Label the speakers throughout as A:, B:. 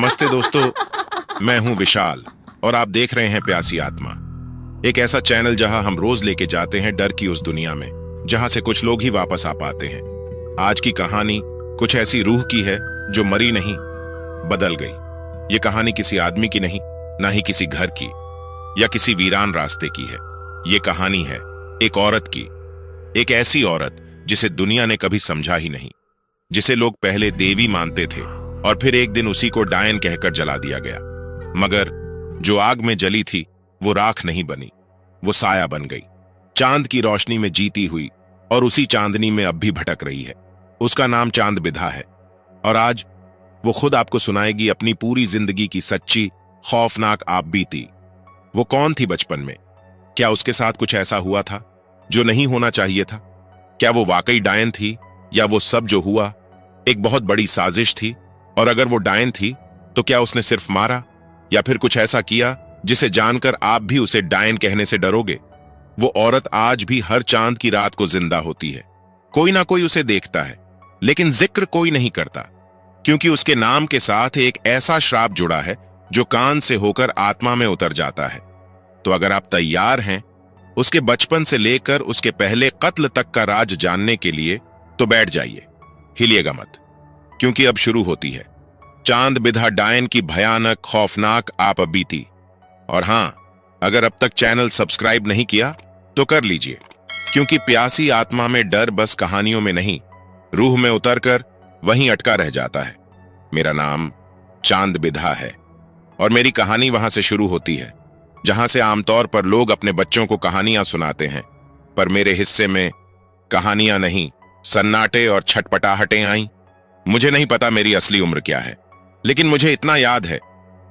A: नमस्ते दोस्तों, मैं हूं विशाल और आप देख रहे हैं प्यासी आत्मा, एक ऐसा चैनल जहां हम रोज लेके जाते हैं डर की उस दुनिया में जहां से कुछ लोग ही वापस आ पाते हैं। आज की कहानी कुछ ऐसी रूह की है जो मरी नहीं, बदल गई। ये कहानी किसी आदमी की नहीं, ना ही किसी घर की या किसी वीरान रास्ते की है। ये कहानी है एक औरत की, एक ऐसी औरत जिसे दुनिया ने कभी समझा ही नहीं, जिसे लोग पहले देवी मानते थे और फिर एक दिन उसी को डायन कहकर जला दिया गया। मगर जो आग में जली थी वो राख नहीं बनी, वो साया बन गई, चांद की रोशनी में जीती हुई और उसी चांदनी में अब भी भटक रही है। उसका नाम चांद बिधा है और आज वो खुद आपको सुनाएगी अपनी पूरी जिंदगी की सच्ची खौफनाक आप बीती। वो कौन थी बचपन में? क्या उसके साथ कुछ ऐसा हुआ था जो नहीं होना चाहिए था? क्या वो वाकई डायन थी या वो सब जो हुआ एक बहुत बड़ी साजिश थी? और अगर वो डायन थी तो क्या उसने सिर्फ मारा या फिर कुछ ऐसा किया जिसे जानकर आप भी उसे डायन कहने से डरोगे? वो औरत आज भी हर चांद की रात को जिंदा होती है। कोई ना कोई उसे देखता है लेकिन जिक्र कोई नहीं करता, क्योंकि उसके नाम के साथ एक ऐसा श्राप जुड़ा है जो कान से होकर आत्मा में उतर जाता है। तो अगर आप तैयार हैं उसके बचपन से लेकर उसके पहले कत्ल तक का राज जानने के लिए, तो बैठ जाइए, हिलिएगा मत, क्योंकि अब शुरू होती है चांद बिधा डायन की भयानक खौफनाक आप बीती। और हां, अगर अब तक चैनल सब्सक्राइब नहीं किया तो कर लीजिए, क्योंकि प्यासी आत्मा में डर बस कहानियों में नहीं, रूह में उतरकर वहीं अटका रह जाता है। मेरा नाम चांद बिधा है और मेरी कहानी वहां से शुरू होती है जहां से आमतौर पर लोग अपने बच्चों को कहानियां सुनाते हैं, पर मेरे हिस्से में कहानियां नहीं, सन्नाटे और छटपटाहटें आईं। मुझे नहीं पता मेरी असली उम्र क्या है, लेकिन मुझे इतना याद है,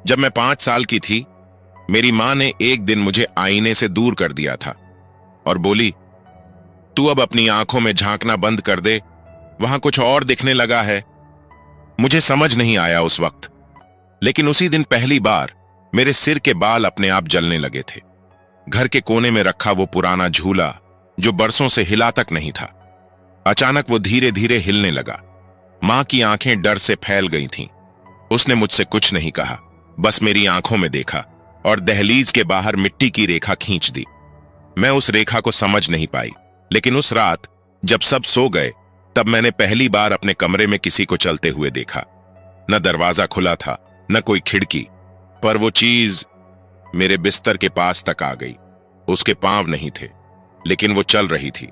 A: जब मैं 5 साल की थी, मेरी मां ने एक दिन मुझे आईने से दूर कर दिया था और बोली, तू अब अपनी आंखों में झांकना बंद कर दे, वहां कुछ और दिखने लगा है। मुझे समझ नहीं आया उस वक्त, लेकिन उसी दिन पहली बार मेरे सिर के बाल अपने आप जलने लगे थे। घर के कोने में रखा वो पुराना झूला जो बरसों से हिला तक नहीं था, अचानक वो धीरे धीरे हिलने लगा। मां की आंखें डर से फैल गई थीं। उसने मुझसे कुछ नहीं कहा, बस मेरी आंखों में देखा और दहलीज के बाहर मिट्टी की रेखा खींच दी। मैं उस रेखा को समझ नहीं पाई, लेकिन उस रात जब सब सो गए तब मैंने पहली बार अपने कमरे में किसी को चलते हुए देखा। न दरवाजा खुला था, न कोई खिड़की, पर वो चीज मेरे बिस्तर के पास तक आ गई। उसके पांव नहीं थे, लेकिन वो चल रही थी,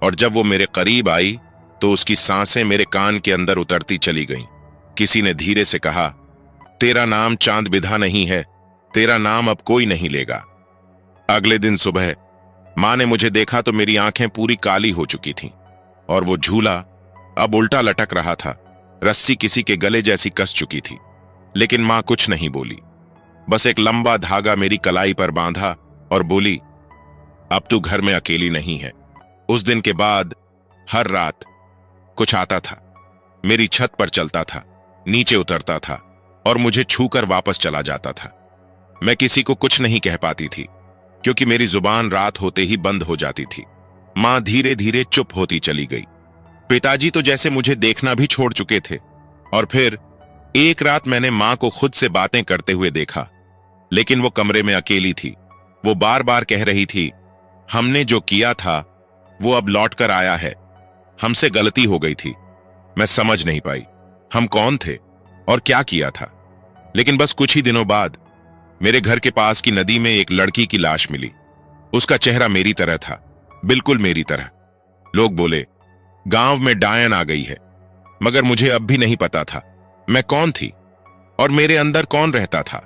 A: और जब वो मेरे करीब आई तो उसकी सांसें मेरे कान के अंदर उतरती चली गईं। किसी ने धीरे से कहा, तेरा नाम चांद बिधा नहीं है, तेरा नाम अब कोई नहीं लेगा। अगले दिन सुबह मां ने मुझे देखा तो मेरी आंखें पूरी काली हो चुकी थीं और वो झूला अब उल्टा लटक रहा था, रस्सी किसी के गले जैसी कस चुकी थी। लेकिन मां कुछ नहीं बोली, बस एक लंबा धागा मेरी कलाई पर बांधा और बोली, अब तू घर में अकेली नहीं है। उस दिन के बाद हर रात कुछ आता था, मेरी छत पर चलता था, नीचे उतरता था और मुझे छूकर वापस चला जाता था। मैं किसी को कुछ नहीं कह पाती थी, क्योंकि मेरी जुबान रात होते ही बंद हो जाती थी। मां धीरे धीरे चुप होती चली गई। पिताजी तो जैसे मुझे देखना भी छोड़ चुके थे। और फिर एक रात मैंने मां को खुद से बातें करते हुए देखा, लेकिन वो कमरे में अकेली थी। वो बार बार कह रही थी, हमने जो किया था वो अब लौट कर आया है, हमसे गलती हो गई थी। मैं समझ नहीं पाई हम कौन थे और क्या किया था। लेकिन बस कुछ ही दिनों बाद मेरे घर के पास की नदी में एक लड़की की लाश मिली। उसका चेहरा मेरी तरह था, बिल्कुल मेरी तरह। लोग बोले, गांव में डायन आ गई है, मगर मुझे अब भी नहीं पता था मैं कौन थी और मेरे अंदर कौन रहता था।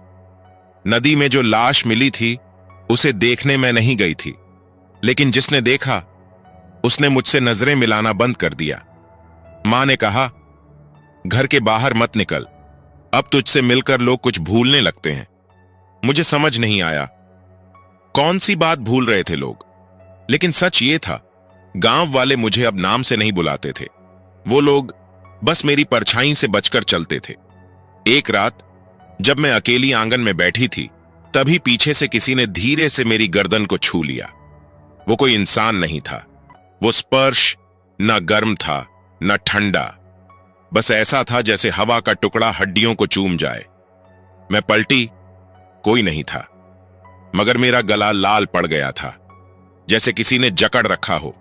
A: नदी में जो लाश मिली थी उसे देखने मैं नहीं गई थी, लेकिन जिसने देखा उसने मुझसे नजरें मिलाना बंद कर दिया। मां ने कहा, घर के बाहर मत निकल, अब तुझसे मिलकर लोग कुछ भूलने लगते हैं। मुझे समझ नहीं आया कौन सी बात भूल रहे थे लोग, लेकिन सच ये था, गांव वाले मुझे अब नाम से नहीं बुलाते थे। वो लोग बस मेरी परछाई से बचकर चलते थे। एक रात जब मैं अकेली आंगन में बैठी थी, तभी पीछे से किसी ने धीरे से मेरी गर्दन को छू लिया। वो कोई इंसान नहीं था, वो स्पर्श न गर्म था न ठंडा, बस ऐसा था जैसे हवा का टुकड़ा हड्डियों को चूम जाए। मैं पलटी, कोई नहीं था, मगर मेरा गला लाल पड़ गया था, जैसे किसी ने जकड़ रखा हो।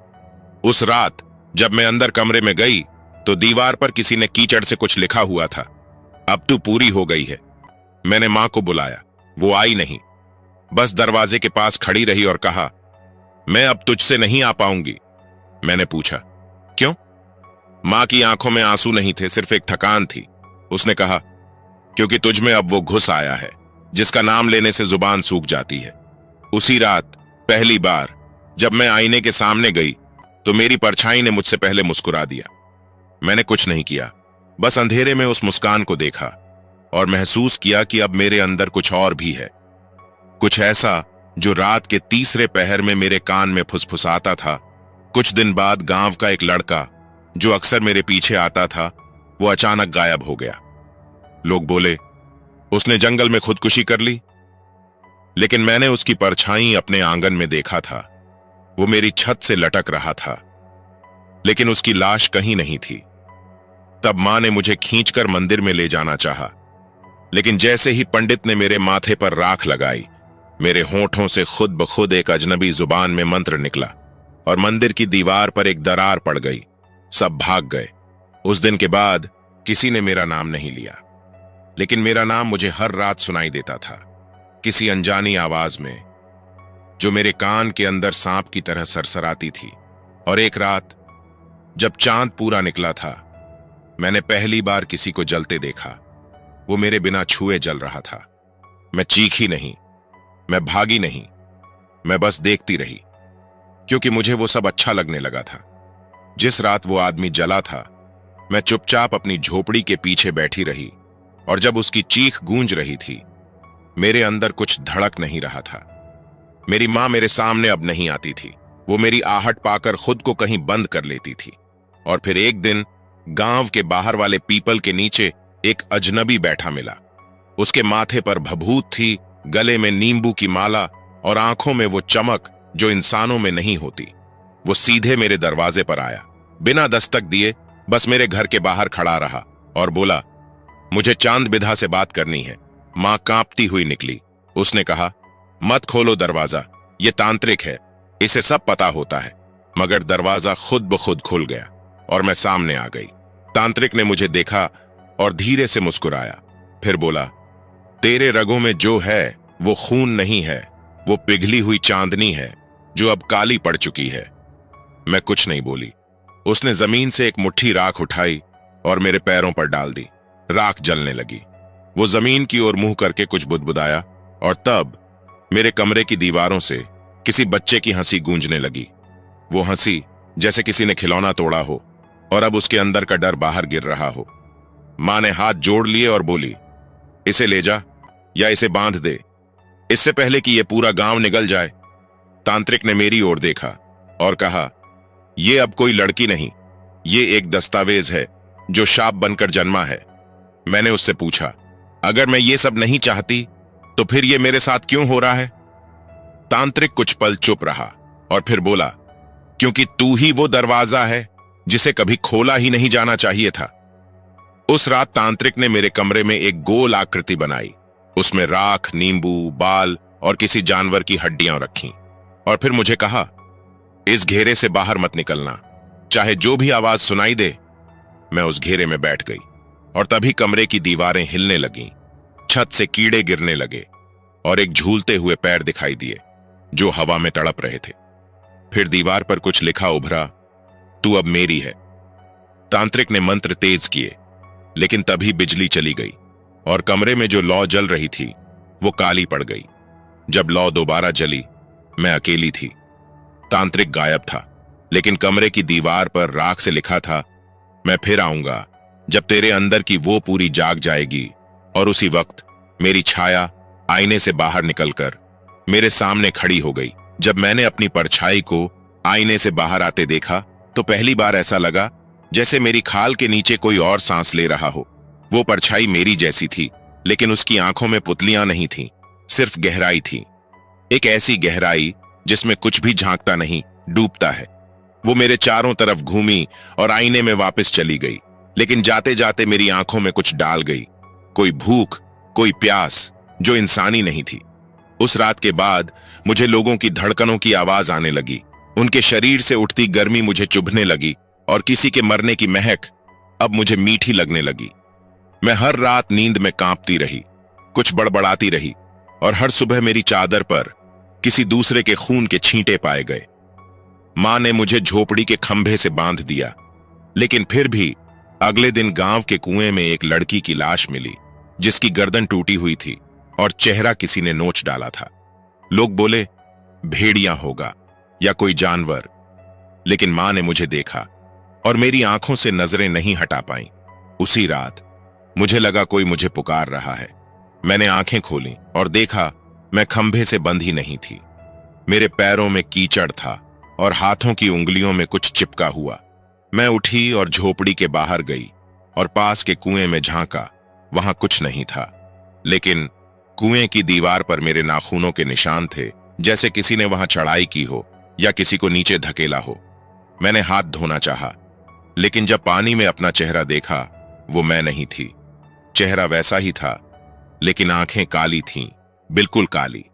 A: उस रात जब मैं अंदर कमरे में गई तो दीवार पर किसी ने कीचड़ से कुछ लिखा हुआ था, अब तू पूरी हो गई है। मैंने मां को बुलाया, वो आई नहीं, बस दरवाजे के पास खड़ी रही और कहा, मैं अब तुझसे नहीं आ पाऊंगी। मैंने पूछा, क्यों? मां की आंखों में आंसू नहीं थे, सिर्फ एक थकान थी। उसने कहा, क्योंकि तुझ में अब वो घुस आया है जिसका नाम लेने से जुबान सूख जाती है। उसी रात पहली बार जब मैं आईने के सामने गई तो मेरी परछाई ने मुझसे पहले मुस्कुरा दिया। मैंने कुछ नहीं किया, बस अंधेरे में उस मुस्कान को देखा और महसूस किया कि अब मेरे अंदर कुछ और भी है, कुछ ऐसा जो रात के तीसरे पहर में मेरे कान में फुसफुसाता था। कुछ दिन बाद गांव का एक लड़का जो अक्सर मेरे पीछे आता था, वो अचानक गायब हो गया। लोग बोले, उसने जंगल में खुदकुशी कर ली, लेकिन मैंने उसकी परछाई अपने आंगन में देखा था। वो मेरी छत से लटक रहा था, लेकिन उसकी लाश कहीं नहीं थी। तब मां ने मुझे खींचकर मंदिर में ले जाना चाहा, लेकिन जैसे ही पंडित ने मेरे माथे पर राख लगाई, मेरे होंठों से खुद ब खुद एक अजनबी जुबान में मंत्र निकला और मंदिर की दीवार पर एक दरार पड़ गई। सब भाग गए। उस दिन के बाद किसी ने मेरा नाम नहीं लिया, लेकिन मेरा नाम मुझे हर रात सुनाई देता था, किसी अनजानी आवाज में जो मेरे कान के अंदर सांप की तरह सरसराती थी। और एक रात जब चांद पूरा निकला था, मैंने पहली बार किसी को जलते देखा। वो मेरे बिना छुए जल रहा था। मैं चीखी नहीं, मैं भागी नहीं, मैं बस देखती रही, क्योंकि मुझे वो सब अच्छा लगने लगा था। जिस रात वो आदमी जला था, मैं चुपचाप अपनी झोपड़ी के पीछे बैठी रही, और जब उसकी चीख गूंज रही थी, मेरे अंदर कुछ धड़क नहीं रहा था। मेरी मां मेरे सामने अब नहीं आती थी। वो मेरी आहट पाकर खुद को कहीं बंद कर लेती थी। और फिर एक दिन गांव के बाहर वाले पीपल के नीचे एक अजनबी बैठा मिला। उसके माथे पर भभूत थी, गले में नींबू की माला और आंखों में वो चमक जो इंसानों में नहीं होती। वो सीधे मेरे दरवाजे पर आया, बिना दस्तक दिए, बस मेरे घर के बाहर खड़ा रहा और बोला, मुझे चांद बिधा से बात करनी है। मां कांपती हुई निकली। उसने कहा, मत खोलो दरवाजा, ये तांत्रिक है, इसे सब पता होता है। मगर दरवाजा खुद ब खुद खुल गया और मैं सामने आ गई। तांत्रिक ने मुझे देखा और धीरे से मुस्कुराया, फिर बोला, तेरे रगों में जो है वो खून नहीं है, वो पिघली हुई चांदनी है जो अब काली पड़ चुकी है। मैं कुछ नहीं बोली। उसने जमीन से एक मुट्ठी राख उठाई और मेरे पैरों पर डाल दी। राख जलने लगी। वो जमीन की ओर मुंह करके कुछ बुदबुदाया और तब मेरे कमरे की दीवारों से किसी बच्चे की हंसी गूंजने लगी। वो हंसी जैसे किसी ने खिलौना तोड़ा हो और अब उसके अंदर का डर बाहर गिर रहा हो। मां ने हाथ जोड़ लिए और बोली, इसे ले जा या इसे बांध दे, इससे पहले कि यह पूरा गांव निगल जाए। तांत्रिक ने मेरी ओर देखा और कहा, यह अब कोई लड़की नहीं, ये एक दस्तावेज है जो शाप बनकर जन्मा है। मैंने उससे पूछा, अगर मैं ये सब नहीं चाहती तो फिर ये मेरे साथ क्यों हो रहा है? तांत्रिक कुछ पल चुप रहा और फिर बोला, क्योंकि तू ही वो दरवाजा है जिसे कभी खोला ही नहीं जाना चाहिए था। उस रात तांत्रिक ने मेरे कमरे में एक गोल आकृति बनाई। उसमें राख, नींबू, बाल और किसी जानवर की हड्डियां रखीं और फिर मुझे कहा, इस घेरे से बाहर मत निकलना, चाहे जो भी आवाज सुनाई दे। मैं उस घेरे में बैठ गई और तभी कमरे की दीवारें हिलने लगीं, छत से कीड़े गिरने लगे और एक झूलते हुए पैर दिखाई दिए जो हवा में तड़प रहे थे। फिर दीवार पर कुछ लिखा उभरा, तू अब मेरी है। तांत्रिक ने मंत्र तेज किए, लेकिन तभी बिजली चली गई और कमरे में जो लौ जल रही थी वो काली पड़ गई। जब लौ दोबारा जली, मैं अकेली थी। तांत्रिक गायब था, लेकिन कमरे की दीवार पर राख से लिखा था, मैं फिर आऊंगा जब तेरे अंदर की वो पूरी जाग जाएगी। और उसी वक्त मेरी छाया आईने से बाहर निकलकर मेरे सामने खड़ी हो गई। जब मैंने अपनी परछाई को आईने से बाहर आते देखा तो पहली बार ऐसा लगा जैसे मेरी खाल के नीचे कोई और सांस ले रहा हो। वो परछाई मेरी जैसी थी, लेकिन उसकी आंखों में पुतलियां नहीं थीं, सिर्फ गहराई थी। एक ऐसी गहराई जिसमें कुछ भी झांकता नहीं, डूबता है। वो मेरे चारों तरफ घूमी और आईने में वापस चली गई, लेकिन जाते जाते मेरी आंखों में कुछ डाल गई। कोई भूख, कोई प्यास जो इंसानी नहीं थी। उस रात के बाद मुझे लोगों की धड़कनों की आवाज आने लगी, उनके शरीर से उठती गर्मी मुझे चुभने लगी और किसी के मरने की महक अब मुझे मीठी लगने लगी। मैं हर रात नींद में कांपती रही, कुछ बड़बड़ाती रही और हर सुबह मेरी चादर पर किसी दूसरे के खून के छींटे पाए गए। मां ने मुझे झोपड़ी के खंभे से बांध दिया, लेकिन फिर भी अगले दिन गांव के कुएं में एक लड़की की लाश मिली जिसकी गर्दन टूटी हुई थी और चेहरा किसी ने नोच डाला था। लोग बोले भेड़िया होगा या कोई जानवर, लेकिन मां ने मुझे देखा और मेरी आंखों से नजरें नहीं हटा पाईं। उसी रात मुझे लगा कोई मुझे पुकार रहा है। मैंने आंखें खोली और देखा मैं खंभे से बंधी नहीं थी। मेरे पैरों में कीचड़ था और हाथों की उंगलियों में कुछ चिपका हुआ। मैं उठी और झोपड़ी के बाहर गई और पास के कुएं में झांका। वहां कुछ नहीं था, लेकिन कुएं की दीवार पर मेरे नाखूनों के निशान थे, जैसे किसी ने वहां चढ़ाई की हो या किसी को नीचे धकेला हो। मैंने हाथ धोना चाहा, लेकिन जब पानी में अपना चेहरा देखा, वो मैं नहीं थी। चेहरा वैसा ही था, लेकिन आंखें काली थीं, बिल्कुल काली।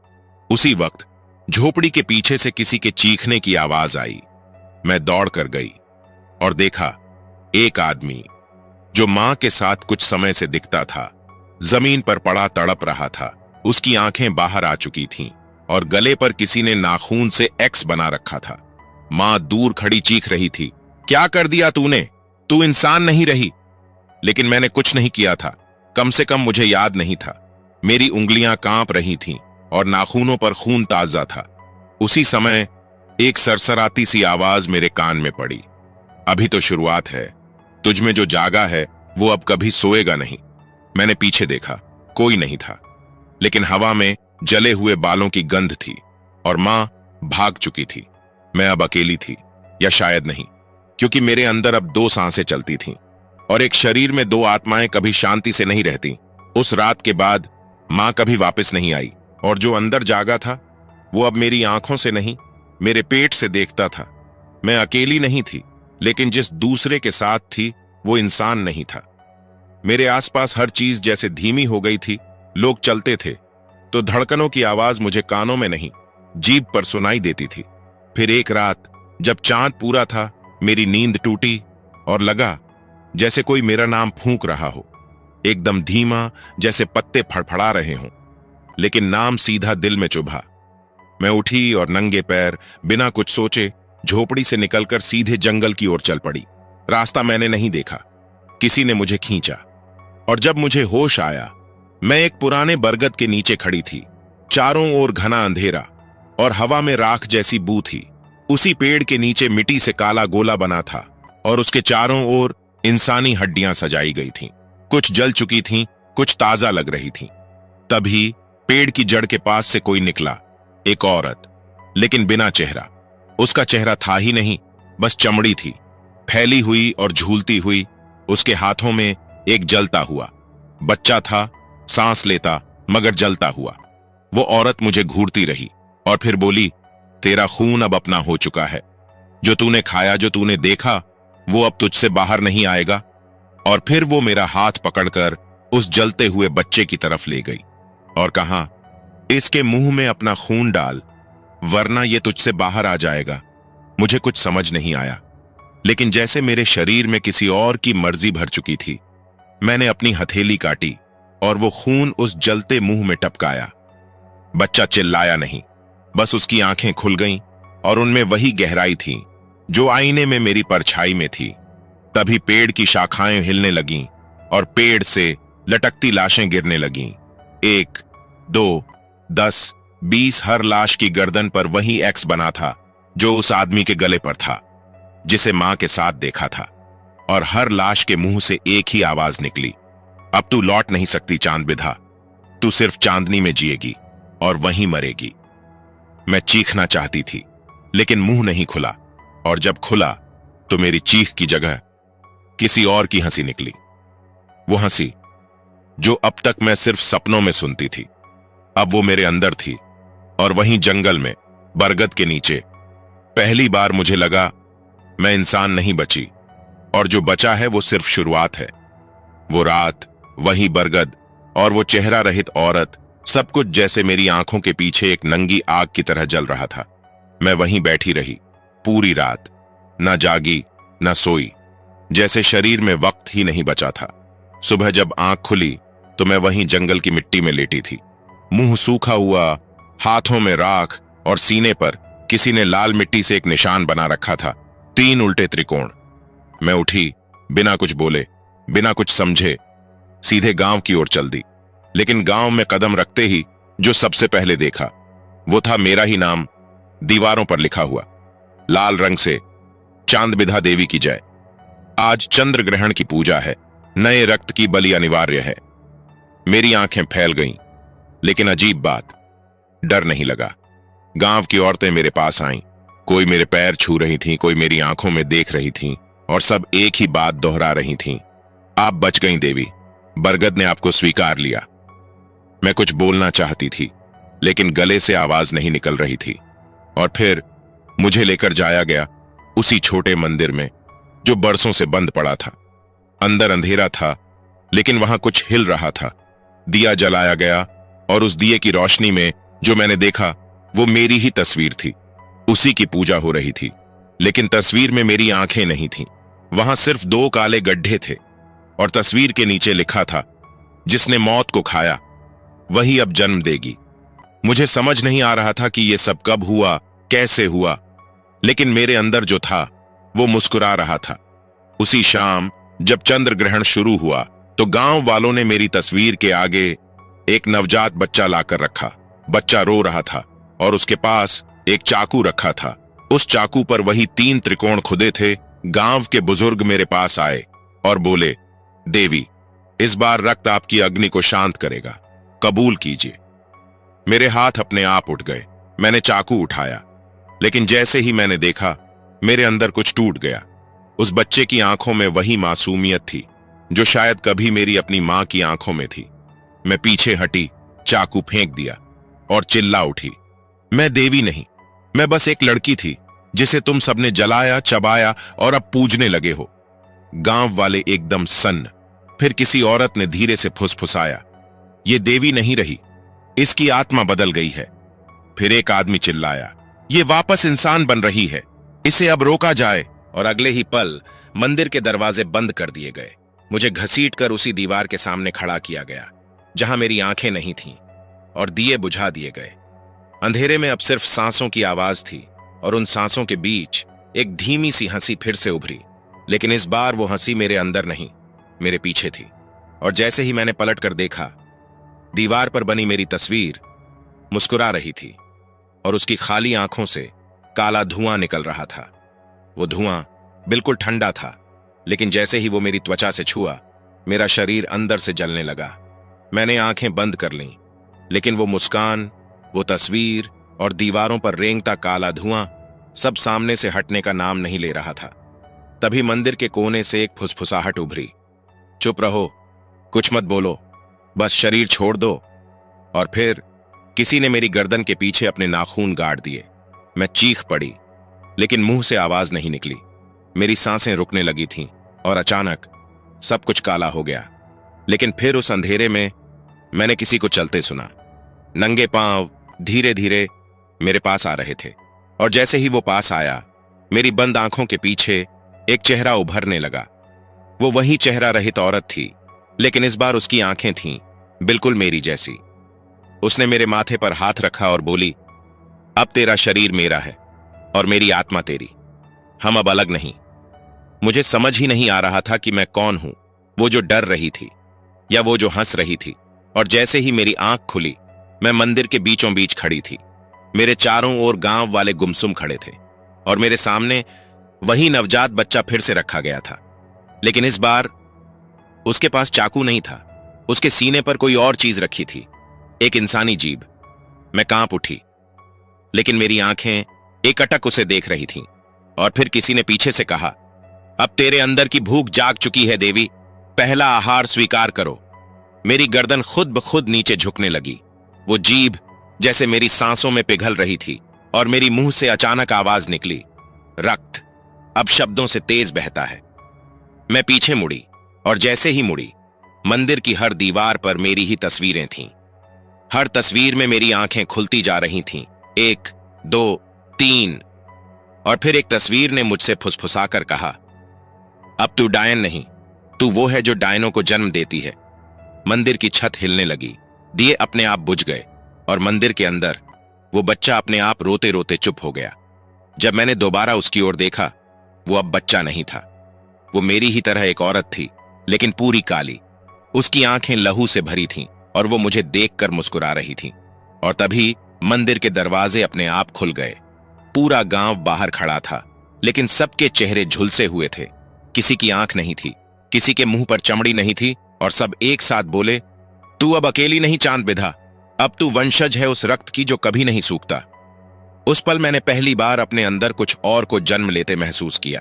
A: उसी वक्त झोपड़ी के पीछे से किसी के चीखने की आवाज आई। मैं दौड़ कर गई और देखा एक आदमी जो मां के साथ कुछ समय से दिखता था, जमीन पर पड़ा तड़प रहा था। उसकी आंखें बाहर आ चुकी थीं और गले पर किसी ने नाखून से एक्स बना रखा था। मां दूर खड़ी चीख रही थी, क्या कर दिया तूने? तू इंसान नहीं रही। लेकिन मैंने कुछ नहीं किया था, कम से कम मुझे याद नहीं था। मेरी उंगलियां कांप रही थीं और नाखूनों पर खून ताजा था। उसी समय एक सरसराती सी आवाज मेरे कान में पड़ी, अभी तो शुरुआत है, तुझ में जो जागा है वो अब कभी सोएगा नहीं। मैंने पीछे देखा, कोई नहीं था, लेकिन हवा में जले हुए बालों की गंध थी और मां भाग चुकी थी। मैं अब अकेली थी, या शायद नहीं, क्योंकि मेरे अंदर अब दो सांसें चलती थीं और एक शरीर में दो आत्माएं कभी शांति से नहीं रहती। उस रात के बाद मां कभी वापस नहीं आई और जो अंदर जागा था वो अब मेरी आंखों से नहीं, मेरे पेट से देखता था। मैं अकेली नहीं थी, लेकिन जिस दूसरे के साथ थी वो इंसान नहीं था। मेरे आसपास हर चीज जैसे धीमी हो गई थी। लोग चलते थे तो धड़कनों की आवाज मुझे कानों में नहीं, जीभ पर सुनाई देती थी। फिर एक रात जब चांद पूरा था, मेरी नींद टूटी और लगा जैसे कोई मेरा नाम फूंक रहा हो, एकदम धीमा, जैसे पत्ते फड़फड़ा रहे हों, लेकिन नाम सीधा दिल में चुभा। मैं उठी और नंगे पैर बिना कुछ सोचे झोपड़ी से निकलकर सीधे जंगल की ओर चल पड़ी। रास्ता मैंने नहीं देखा, किसी ने मुझे खींचा और जब मुझे होश आया, मैं एक पुराने बरगद के नीचे खड़ी थी। चारों ओर घना अंधेरा और हवा में राख जैसी बू थी। उसी पेड़ के नीचे मिट्टी से काला गोला बना था और उसके चारों ओर इंसानी हड्डियां सजाई गई थीं। कुछ जल चुकी थीं, कुछ ताजा लग रही थीं। तभी पेड़ की जड़ के पास से कोई निकला, एक औरत, लेकिन बिना चेहरा। उसका चेहरा था ही नहीं, बस चमड़ी थी, फैली हुई और झूलती हुई। उसके हाथों में एक जलता हुआ बच्चा था, सांस लेता मगर जलता हुआ। वो औरत मुझे घूरती रही और फिर बोली, तेरा खून अब अपना हो चुका है। जो तूने खाया, जो तूने देखा, वो अब तुझसे बाहर नहीं आएगा। और फिर वो मेरा हाथ पकड़कर उस जलते हुए बच्चे की तरफ ले गई और कहा, इसके मुंह में अपना खून डाल, वरना ये तुझसे बाहर आ जाएगा। मुझे कुछ समझ नहीं आया, लेकिन जैसे मेरे शरीर में किसी और की मर्जी भर चुकी थी, मैंने अपनी हथेली काटी और वो खून उस जलते मुंह में टपकाया। बच्चा चिल्लाया नहीं, बस उसकी आंखें खुल गईं और उनमें वही गहराई थी जो आईने में मेरी परछाई में थी। तभी पेड़ की शाखाएं हिलने लगीं और पेड़ से लटकती लाशें गिरने लगीं। 1, 2, 10, 20 हर लाश की गर्दन पर वही एक्स बना था जो उस आदमी के गले पर था, जिसे मां के साथ देखा था। और हर लाश के मुंह से एक ही आवाज निकली, अब तू लौट नहीं सकती चांद बिधा, तू सिर्फ चांदनी में जिएगी और वहीं मरेगी। मैं चीखना चाहती थी, लेकिन मुंह नहीं खुला, और जब खुला तो मेरी चीख की जगह किसी और की हंसी निकली। वो हंसी जो अब तक मैं सिर्फ सपनों में सुनती थी, अब वो मेरे अंदर थी। और वहीं जंगल में बरगद के नीचे पहली बार मुझे लगा मैं इंसान नहीं बची, और जो बचा है वो सिर्फ शुरुआत है। वो रात, वही बरगद, और वो चेहरा रहित औरत, सब कुछ जैसे मेरी आंखों के पीछे एक नंगी आग की तरह जल रहा था। मैं वहीं बैठी रही पूरी रात, न जागी न सोई, जैसे शरीर में वक्त ही नहीं बचा था। सुबह जब आंख खुली तो मैं वहीं जंगल की मिट्टी में लेटी थी, मुंह सूखा हुआ, हाथों में राख और सीने पर किसी ने लाल मिट्टी से एक निशान बना रखा था, 3 उल्टे त्रिकोण। मैं उठी, बिना कुछ बोले, बिना कुछ समझे सीधे गांव की ओर चल दी। लेकिन गांव में कदम रखते ही जो सबसे पहले देखा वो था मेरा ही नाम दीवारों पर लिखा हुआ, लाल रंग से, चांद बिधा देवी की जय। आज चंद्र ग्रहण की पूजा है, नए रक्त की बलि अनिवार्य है। मेरी आंखें फैल गईं, लेकिन अजीब बात, डर नहीं लगा। गांव की औरतें मेरे पास आईं, कोई मेरे पैर छू रही थीं, कोई मेरी आंखों में देख रही थीं, और सब एक ही बात दोहरा रही थीं, आप बच गईं देवी, बरगद ने आपको स्वीकार लिया। मैं कुछ बोलना चाहती थी, लेकिन गले से आवाज नहीं निकल रही थी। और फिर मुझे लेकर जाया गया उसी छोटे मंदिर में जो बरसों से बंद पड़ा था। अंदर अंधेरा था, लेकिन वहां कुछ हिल रहा था। दिया जलाया गया और उस दिए की रोशनी में जो मैंने देखा वो मेरी ही तस्वीर थी। उसी की पूजा हो रही थी, लेकिन तस्वीर में मेरी आंखें नहीं थीं। वहां सिर्फ 2 काले गड्ढे थे और तस्वीर के नीचे लिखा था, जिसने मौत को खाया वही अब जन्म देगी। मुझे समझ नहीं आ रहा था कि यह सब कब हुआ, कैसे हुआ, लेकिन मेरे अंदर जो था वो मुस्कुरा रहा था। उसी शाम जब चंद्र ग्रहण शुरू हुआ तो गांव वालों ने मेरी तस्वीर के आगे एक नवजात बच्चा लाकर रखा। बच्चा रो रहा था और उसके पास एक चाकू रखा था। उस चाकू पर वही 3 त्रिकोण खुदे थे। गांव के बुजुर्ग मेरे पास आए और बोले, देवी, इस बार रक्त आपकी अग्नि को शांत करेगा, कबूल कीजिए। मेरे हाथ अपने आप उठ गए। मैंने चाकू उठाया, लेकिन जैसे ही मैंने देखा मेरे अंदर कुछ टूट गया। उस बच्चे की आंखों में वही मासूमियत थी जो शायद कभी मेरी अपनी मां की आंखों में थी। मैं पीछे हटी, चाकू फेंक दिया और चिल्ला उठी, मैं देवी नहीं, मैं बस एक लड़की थी जिसे तुम सबने जलाया, चबाया और अब पूजने लगे हो। गांव वाले एकदम सन्न। फिर किसी औरत ने धीरे से फुसफुसाया, ये देवी नहीं रही, इसकी आत्मा बदल गई है। फिर एक आदमी चिल्लाया, ये वापस इंसान बन रही है, इसे अब रोका जाए। और अगले ही पल मंदिर के दरवाजे बंद कर दिए गए। मुझे घसीटकर उसी दीवार के सामने खड़ा किया गया जहां मेरी आंखें नहीं थीं, और दिए बुझा दिए गए। अंधेरे में अब सिर्फ सांसों की आवाज थी, और उन सांसों के बीच एक धीमी सी हंसी फिर से उभरी। लेकिन इस बार वो हंसी मेरे अंदर नहीं, मेरे पीछे थी। और जैसे ही मैंने पलट कर देखा, दीवार पर बनी मेरी तस्वीर मुस्कुरा रही थी और उसकी खाली आंखों से काला धुआं निकल रहा था। वो धुआं बिल्कुल ठंडा था, लेकिन जैसे ही वो मेरी त्वचा से छुआ, मेरा शरीर अंदर से जलने लगा। मैंने आंखें बंद कर लीं, लेकिन वो मुस्कान, वो तस्वीर और दीवारों पर रेंगता काला धुआं सब सामने से हटने का नाम नहीं ले रहा था। तभी मंदिर के कोने से एक फुसफुसाहट उभरी, चुप रहो, कुछ मत बोलो, बस शरीर छोड़ दो। और फिर किसी ने मेरी गर्दन के पीछे अपने नाखून गाड़ दिए। मैं चीख पड़ी, लेकिन मुंह से आवाज नहीं निकली। मेरी सांसें रुकने लगी थीं और अचानक सब कुछ काला हो गया। लेकिन फिर उस अंधेरे में मैंने किसी को चलते सुना। नंगे पांव धीरे धीरे मेरे पास आ रहे थे, और जैसे ही वो पास आया, मेरी बंद आंखों के पीछे एक चेहरा उभरने लगा। वो वही चेहरा रहित औरत थी, लेकिन इस बार उसकी आंखें थीं बिल्कुल मेरी जैसी। उसने मेरे माथे पर हाथ रखा और बोली, अब तेरा शरीर मेरा है और मेरी आत्मा तेरी, हम अब अलग नहीं। मुझे समझ ही नहीं आ रहा था कि मैं कौन हूं, वो जो डर रही थी या वो जो हंस रही थी। और जैसे ही मेरी आंख खुली, मैं मंदिर के बीचों बीच खड़ी थी। मेरे चारों ओर गांव वाले गुमसुम खड़े थे, और मेरे सामने वही नवजात बच्चा फिर से रखा गया था। लेकिन इस बार उसके पास चाकू नहीं था, उसके सीने पर कोई और चीज रखी थी, एक इंसानी जीभ। मैं कांप उठी, लेकिन मेरी आंखें एकटक उसे देख रही थीं। और फिर किसी ने पीछे से कहा, अब तेरे अंदर की भूख जाग चुकी है देवी, पहला आहार स्वीकार करो। मेरी गर्दन खुद ब खुद नीचे झुकने लगी। वो जीभ जैसे मेरी सांसों में पिघल रही थी, और मेरी मुंह से अचानक आवाज निकली, रक्त अब शब्दों से तेज बहता है। मैं पीछे मुड़ी, और जैसे ही मुड़ी, मंदिर की हर दीवार पर मेरी ही तस्वीरें थीं। हर तस्वीर में मेरी आंखें खुलती जा रही थीं। 1, 2, 3। और फिर एक तस्वीर ने मुझसे फुसफुसाकर कहा, अब तू डायन नहीं, तू वो है जो डायनों को जन्म देती है। मंदिर की छत हिलने लगी, दिए अपने आप बुझ गए और मंदिर के अंदर वो बच्चा अपने आप रोते रोते चुप हो गया। जब मैंने दोबारा उसकी ओर देखा, वो अब बच्चा नहीं था। वो मेरी ही तरह एक औरत थी, लेकिन पूरी काली। उसकी आंखें लहू से भरी थीं और वो मुझे देखकर मुस्कुरा रही थी। और तभी मंदिर के दरवाजे अपने आप खुल गए। पूरा गांव बाहर खड़ा था, लेकिन सबके चेहरे झुलसे हुए थे। किसी की आंख नहीं थी, किसी के मुंह पर चमड़ी नहीं थी, और सब एक साथ बोले, तू अब अकेली नहीं चांद बिधा, अब तू वंशज है उस रक्त की जो कभी नहीं सूखता। उस पल मैंने पहली बार अपने अंदर कुछ और को जन्म लेते महसूस किया।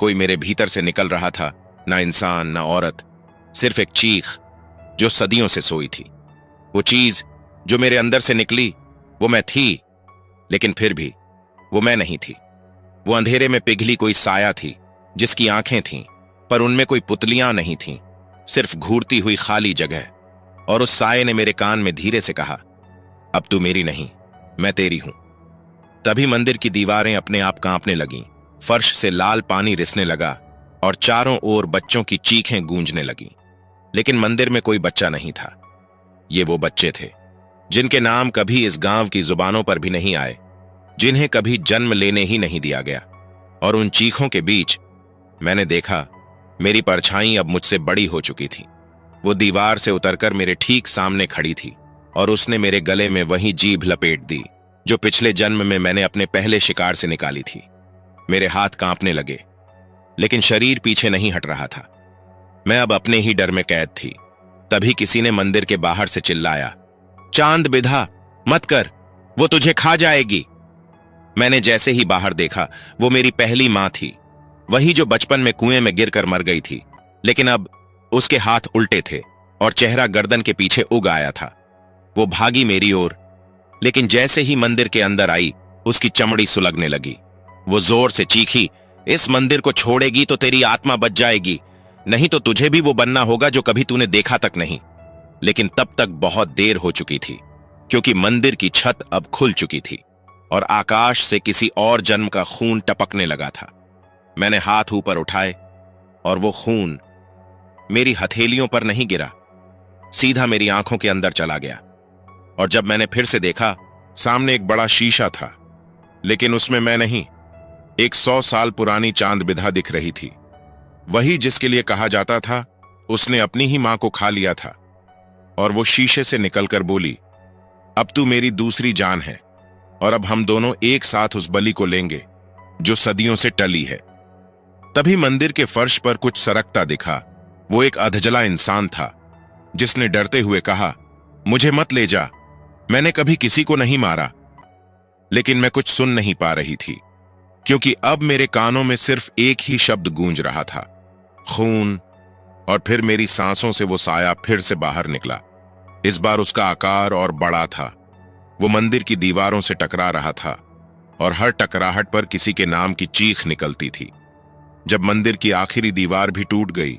A: कोई मेरे भीतर से निकल रहा था, ना इंसान ना औरत, सिर्फ एक चीख जो सदियों से सोई थी। वो चीज जो मेरे अंदर से निकली, वो मैं थी, लेकिन फिर भी वो मैं नहीं थी। वो अंधेरे में पिघली कोई साया थी, जिसकी आंखें थीं, पर उनमें कोई पुतलियां नहीं थीं, सिर्फ घूरती हुई खाली जगह। और उस साये ने मेरे कान में धीरे से कहा, अब तू मेरी नहीं, मैं तेरी हूं। तभी मंदिर की दीवारें अपने आप कांपने लगीं, फर्श से लाल पानी रिसने लगा और चारों ओर बच्चों की चीखें गूंजने लगीं। लेकिन मंदिर में कोई बच्चा नहीं था। ये वो बच्चे थे जिनके नाम कभी इस गांव की जुबानों पर भी नहीं आए, जिन्हें कभी जन्म लेने ही नहीं दिया गया। और उन चीखों के बीच मैंने देखा, मेरी परछाई अब मुझसे बड़ी हो चुकी थी। वो दीवार से उतरकर मेरे ठीक सामने खड़ी थी और उसने मेरे गले में वही जीभ लपेट दी जो पिछले जन्म में मैंने अपने पहले शिकार से निकाली थी। मेरे हाथ कांपने लगे, लेकिन शरीर पीछे नहीं हट रहा था। मैं अब अपने ही डर में कैद थी। तभी किसी ने मंदिर के बाहर से चिल्लाया, चांद बिधा, मत कर, वो तुझे खा जाएगी। मैंने जैसे ही बाहर देखा, वो मेरी पहली मां थी, वही जो बचपन में कुएं में गिरकर मर गई थी। लेकिन अब उसके हाथ उल्टे थे और चेहरा गर्दन के पीछे उग आया था। वो भागी मेरी ओर, लेकिन जैसे ही मंदिर के अंदर आई, उसकी चमड़ी सुलगने लगी। वो जोर से चीखी, इस मंदिर को छोड़ेगी तो तेरी आत्मा बच जाएगी, नहीं तो तुझे भी वो बनना होगा जो कभी तूने देखा तक नहीं। लेकिन तब तक बहुत देर हो चुकी थी, क्योंकि मंदिर की छत अब खुल चुकी थी और आकाश से किसी और जन्म का खून टपकने लगा था। मैंने हाथ ऊपर उठाए और वो खून मेरी हथेलियों पर नहीं गिरा, सीधा मेरी आंखों के अंदर चला गया। और जब मैंने फिर से देखा, सामने एक बड़ा शीशा था, लेकिन उसमें मैं नहीं, एक 100 साल पुरानी चांद बिधा दिख रही थी। वही जिसके लिए कहा जाता था उसने अपनी ही मां को खा लिया था। और वो शीशे से निकलकर बोली, अब तू मेरी दूसरी जान है और अब हम दोनों एक साथ उस बलि को लेंगे जो सदियों से टली है। तभी मंदिर के फर्श पर कुछ सरकता दिखा। वो एक अधजला इंसान था, जिसने डरते हुए कहा, मुझे मत ले जा, मैंने कभी किसी को नहीं मारा। लेकिन मैं कुछ सुन नहीं पा रही थी, क्योंकि अब मेरे कानों में सिर्फ एक ही शब्द गूंज रहा था, खून। और फिर मेरी सांसों से वो साया फिर से बाहर निकला। इस बार उसका आकार और बड़ा था। वो मंदिर की दीवारों से टकरा रहा था और हर टकराहट पर किसी के नाम की चीख निकलती थी। जब मंदिर की आखिरी दीवार भी टूट गई,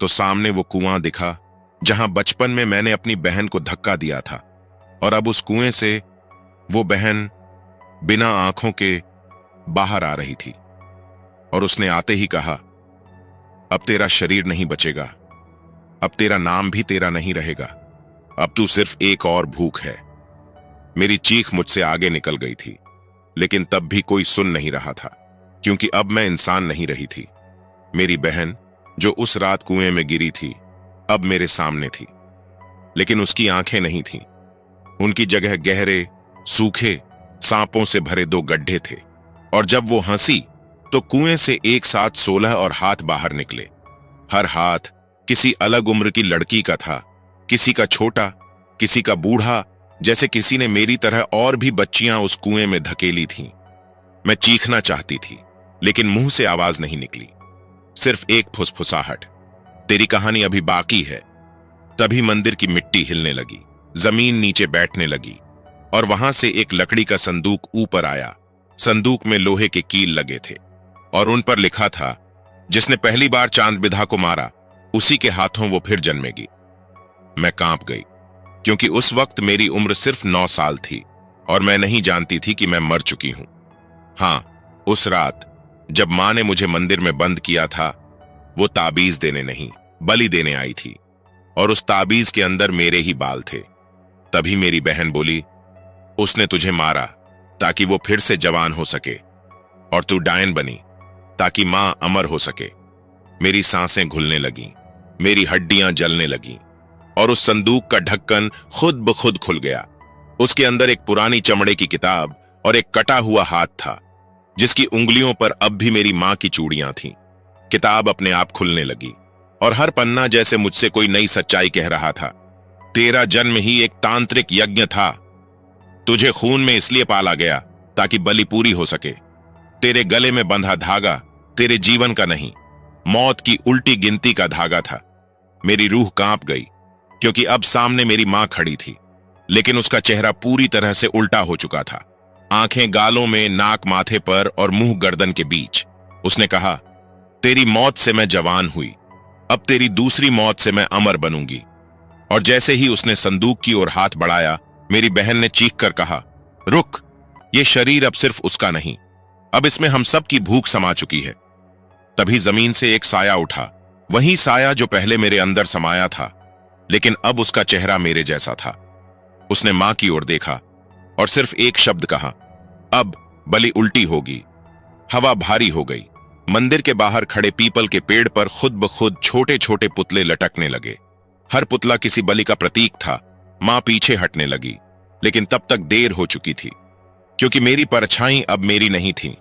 A: तो सामने वो कुआं दिखा जहां बचपन में मैंने अपनी बहन को धक्का दिया था। और अब उस कुएं से वो बहन बिना आंखों के बाहर आ रही थी। और उसने आते ही कहा, अब तेरा शरीर नहीं बचेगा, अब तेरा नाम भी तेरा नहीं रहेगा, अब तू सिर्फ एक और भूख है। मेरी चीख मुझसे आगे निकल गई थी, लेकिन तब भी कोई सुन नहीं रहा था, क्योंकि अब मैं इंसान नहीं रही थी। मेरी बहन जो उस रात कुएं में गिरी थी, अब मेरे सामने थी, लेकिन उसकी आंखें नहीं थीं। उनकी जगह गहरे, सूखे, सांपों से भरे 2 गड्ढे थे। और जब वो हंसी, तो कुएं से एक साथ 16 और हाथ बाहर निकले। हर हाथ किसी अलग उम्र की लड़की का था, किसी का छोटा, किसी का बूढ़ा, जैसे किसी ने मेरी तरह और भी बच्चियां उस कुएं में धकेली थीं। मैं चीखना चाहती थी, लेकिन मुंह से आवाज नहीं निकली, सिर्फ एक फुसफुसाहट, तेरी कहानी अभी बाकी है। तभी मंदिर की मिट्टी हिलने लगी, जमीन नीचे बैठने लगी और वहां से एक लकड़ी का संदूक ऊपर आया। संदूक में लोहे के कील लगे थे और उन पर लिखा था, जिसने पहली बार चांद बिधा को मारा, उसी के हाथों वो फिर जन्मेगी। मैं कांप गई, क्योंकि उस वक्त मेरी उम्र सिर्फ 9 साल थी और मैं नहीं जानती थी कि मैं मर चुकी हूं। हाँ, उस रात जब मां ने मुझे मंदिर में बंद किया था, वो ताबीज देने नहीं, बलि देने आई थी, और उस ताबीज के अंदर मेरे ही बाल थे। तभी मेरी बहन बोली, उसने तुझे मारा ताकि वो फिर से जवान हो सके, और तू डायन बनी ताकि मां अमर हो सके। मेरी सांसें घुलने लगीं, मेरी हड्डियां जलने लगीं, और उस संदूक का ढक्कन खुद ब खुद खुल गया। उसके अंदर एक पुरानी चमड़े की किताब और एक कटा हुआ हाथ था, जिसकी उंगलियों पर अब भी मेरी मां की चूड़ियां थीं। किताब अपने आप खुलने लगी, और हर पन्ना जैसे मुझसे कोई नई सच्चाई कह रहा था। तेरा जन्म ही एक तांत्रिक यज्ञ था। तुझे खून में इसलिए पाला गया ताकि बलि पूरी हो सके। तेरे गले में बंधा धागा तेरे जीवन का नहीं, मौत की उल्टी गिनती का धागा था। मेरी रूह कांप गई, क्योंकि अब सामने मेरी मां खड़ी थी, लेकिन उसका चेहरा पूरी तरह से उल्टा हो चुका था। आंखें गालों में, नाक माथे पर और मुंह गर्दन के बीच। उसने कहा, तेरी मौत से मैं जवान हुई, अब तेरी दूसरी मौत से मैं अमर बनूंगी। और जैसे ही उसने संदूक की ओर हाथ बढ़ाया, मेरी बहन ने चीख कर कहा, रुक, ये शरीर अब सिर्फ उसका नहीं, अब इसमें हम सब की भूख समा चुकी है। तभी जमीन से एक साया उठा, वही साया जो पहले मेरे अंदर समाया था, लेकिन अब उसका चेहरा मेरे जैसा था। उसने मां की ओर देखा और सिर्फ एक शब्द कहा, अब बलि उल्टी होगी। हवा भारी हो गई। मंदिर के बाहर खड़े पीपल के पेड़ पर खुद ब खुद छोटे छोटे पुतले लटकने लगे। हर पुतला किसी बलि का प्रतीक था। मां पीछे हटने लगी, लेकिन तब तक देर हो चुकी थी, क्योंकि मेरी परछाई अब मेरी नहीं थी।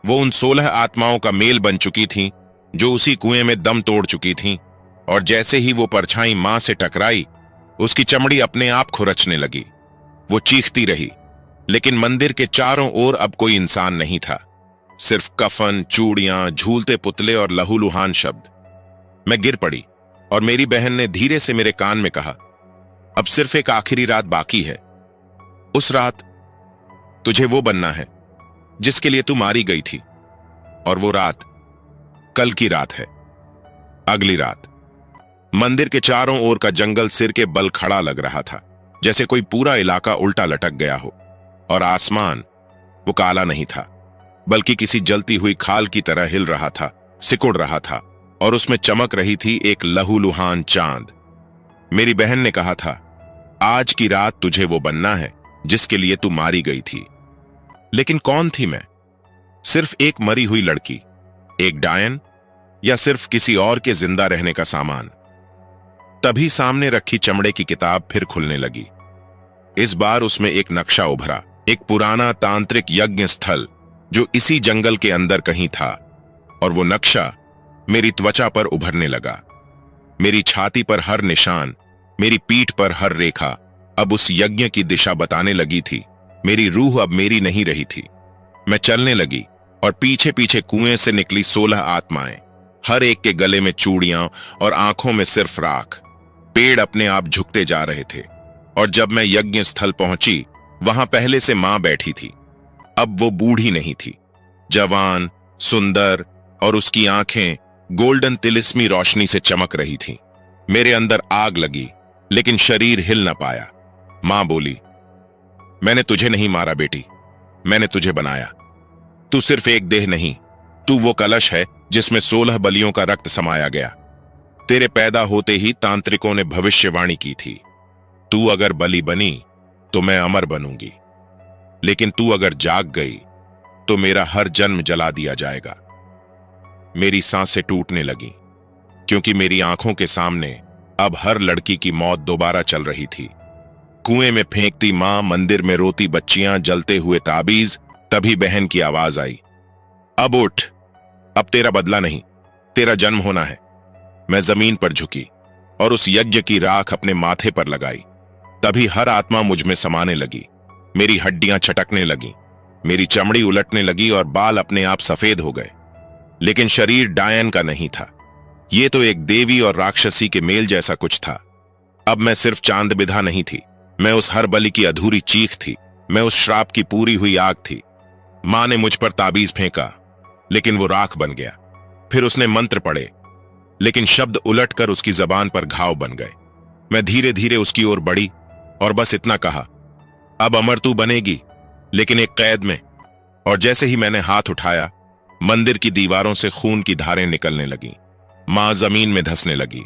A: वो उन 16 आत्माओं का मेल बन चुकी थीं, जो उसी कुएं में दम तोड़ चुकी थीं। और जैसे ही वो परछाई मां से टकराई, उसकी चमड़ी अपने आप खुरचने लगी। वो चीखती रही, लेकिन मंदिर के चारों ओर अब कोई इंसान नहीं था, सिर्फ कफन, चूड़ियां, झूलते पुतले और लहूलुहान शब्द। मैं गिर पड़ी, और मेरी बहन ने धीरे से मेरे कान में कहा, अब सिर्फ एक आखिरी रात बाकी है। उस रात तुझे वो बनना है जिसके लिए तू मारी गई थी, और वो रात कल की रात है, अगली रात। मंदिर के चारों ओर का जंगल सिर के बल खड़ा लग रहा था, जैसे कोई पूरा इलाका उल्टा लटक गया हो। और आसमान, वो काला नहीं था, बल्कि किसी जलती हुई खाल की तरह हिल रहा था, सिकुड़ रहा था, और उसमें चमक रही थी एक लहूलुहान चांद। मेरी बहन ने कहा था, आज की रात तुझे वो बनना है जिसके लिए तू मारी गई थी। लेकिन कौन थी मैं? सिर्फ एक मरी हुई लड़की, एक डायन, या सिर्फ किसी और के जिंदा रहने का सामान? तभी सामने रखी चमड़े की किताब फिर खुलने लगी। इस बार उसमें एक नक्शा उभरा, एक पुराना तांत्रिक यज्ञ स्थल जो इसी जंगल के अंदर कहीं था। और वो नक्शा मेरी त्वचा पर उभरने लगा। मेरी छाती पर हर निशान, मेरी पीठ पर हर रेखा अब उस यज्ञ की दिशा बताने लगी थी। मेरी रूह अब मेरी नहीं रही थी। मैं चलने लगी, और पीछे पीछे कुएं से निकली 16 आत्माएं, हर एक के गले में चूड़ियां और आंखों में सिर्फ राख। पेड़ अपने आप झुकते जा रहे थे, और जब मैं यज्ञ स्थल पहुंची, वहां पहले से मां बैठी थी। अब वो बूढ़ी नहीं थी, जवान, सुंदर, और उसकी आंखें गोल्डन तिलिस्मी रोशनी से चमक रही थीं। मेरे अंदर आग लगी, लेकिन शरीर हिल न पाया। मां बोली, मैंने तुझे नहीं मारा बेटी, मैंने तुझे बनाया। तू सिर्फ एक देह नहीं, तू वो कलश है जिसमें 16 बलियों का रक्त समाया गया। तेरे पैदा होते ही तांत्रिकों ने भविष्यवाणी की थी, तू अगर बलि बनी तो मैं अमर बनूंगी, लेकिन तू अगर जाग गई तो मेरा हर जन्म जला दिया जाएगा। मेरी सांसें टूटने लगी, क्योंकि मेरी आंखों के सामने अब हर लड़की की मौत दोबारा चल रही थी। कुएं में फेंकती मां, मंदिर में रोती बच्चियां, जलते हुए ताबीज। तभी बहन की आवाज आई, अब उठ, अब तेरा बदला नहीं, तेरा जन्म होना है। मैं जमीन पर झुकी और उस यज्ञ की राख अपने माथे पर लगाई। तभी हर आत्मा मुझ में समाने लगी। मेरी हड्डियां छटकने लगी, मेरी चमड़ी उलटने लगी, और बाल अपने आप सफेद हो गए। लेकिन शरीर डायन का नहीं था, ये तो एक देवी और राक्षसी के मेल जैसा कुछ था। अब मैं सिर्फ चांद बिधा नहीं थी, मैं उस हर बलि की अधूरी चीख थी, मैं उस श्राप की पूरी हुई आग थी। मां ने मुझ पर ताबीज फेंका, लेकिन वो राख बन गया। फिर उसने मंत्र पढ़े, लेकिन शब्द उलटकर उसकी जबान पर घाव बन गए। मैं धीरे धीरे उसकी ओर बढ़ी और बस इतना कहा, अब अमर तू बनेगी, लेकिन एक कैद में। और जैसे ही मैंने हाथ उठाया, मंदिर की दीवारों से खून की धारें निकलने लगीं। मां जमीन में धंसने लगी।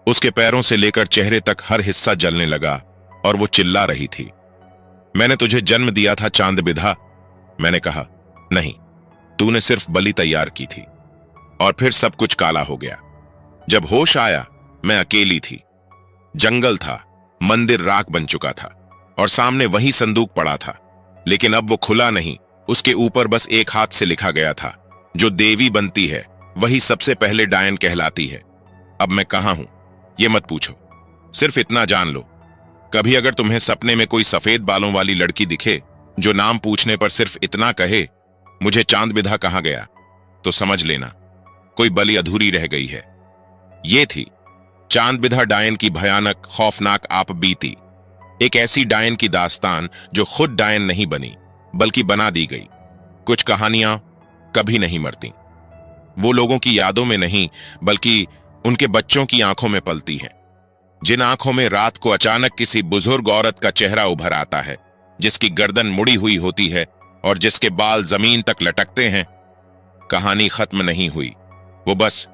A: उसके पैरों से लेकर चेहरे तक हर हिस्सा जलने लगा और वो चिल्ला रही थी, मैंने तुझे जन्म दिया था चांद बिधा। मैंने कहा, नहीं, तूने सिर्फ बलि तैयार की थी। और फिर सब कुछ काला हो गया। जब होश आया, मैं अकेली थी। जंगल था, मंदिर राख बन चुका था और सामने वही संदूक पड़ा था, लेकिन अब वो खुला नहीं। उसके ऊपर बस एक हाथ से लिखा गया था, जो देवी बनती है वही सबसे पहले डायन कहलाती है। अब मैं कहां हूं ये मत पूछो, सिर्फ इतना जान लो, कभी अगर तुम्हें सपने में कोई सफेद बालों वाली लड़की दिखे जो नाम पूछने पर सिर्फ इतना कहे, मुझे चांद बिधा कहां गया, तो समझ लेना कोई बलि अधूरी रह गई है। ये थी चांद बिधा डायन की भयानक खौफनाक आप बीती। एक ऐसी डायन की दास्तान जो खुद डायन नहीं बनी, बल्कि बना दी गई। कुछ कहानियां कभी नहीं मरती। वो लोगों की यादों में नहीं, बल्कि उनके बच्चों की आंखों में पलती हैं। जिन आंखों में रात को अचानक किसी बुजुर्ग औरत का चेहरा उभर आता है, जिसकी गर्दन मुड़ी हुई होती है और जिसके बाल जमीन तक लटकते हैं। कहानी खत्म नहीं हुई, वो बस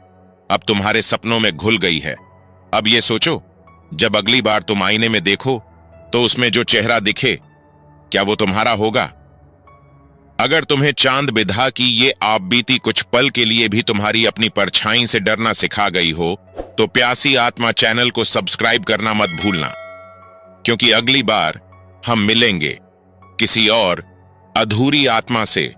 A: अब तुम्हारे सपनों में घुल गई है। अब ये सोचो, जब अगली बार तुम आईने में देखो तो उसमें जो चेहरा दिखे, क्या वो तुम्हारा होगा? अगर तुम्हें चांद बिधा की ये आप बीती कुछ पल के लिए भी तुम्हारी अपनी परछाई से डरना सिखा गई हो, तो प्यासी आत्मा चैनल को सब्सक्राइब करना मत भूलना, क्योंकि अगली बार हम मिलेंगे किसी और अधूरी आत्मा से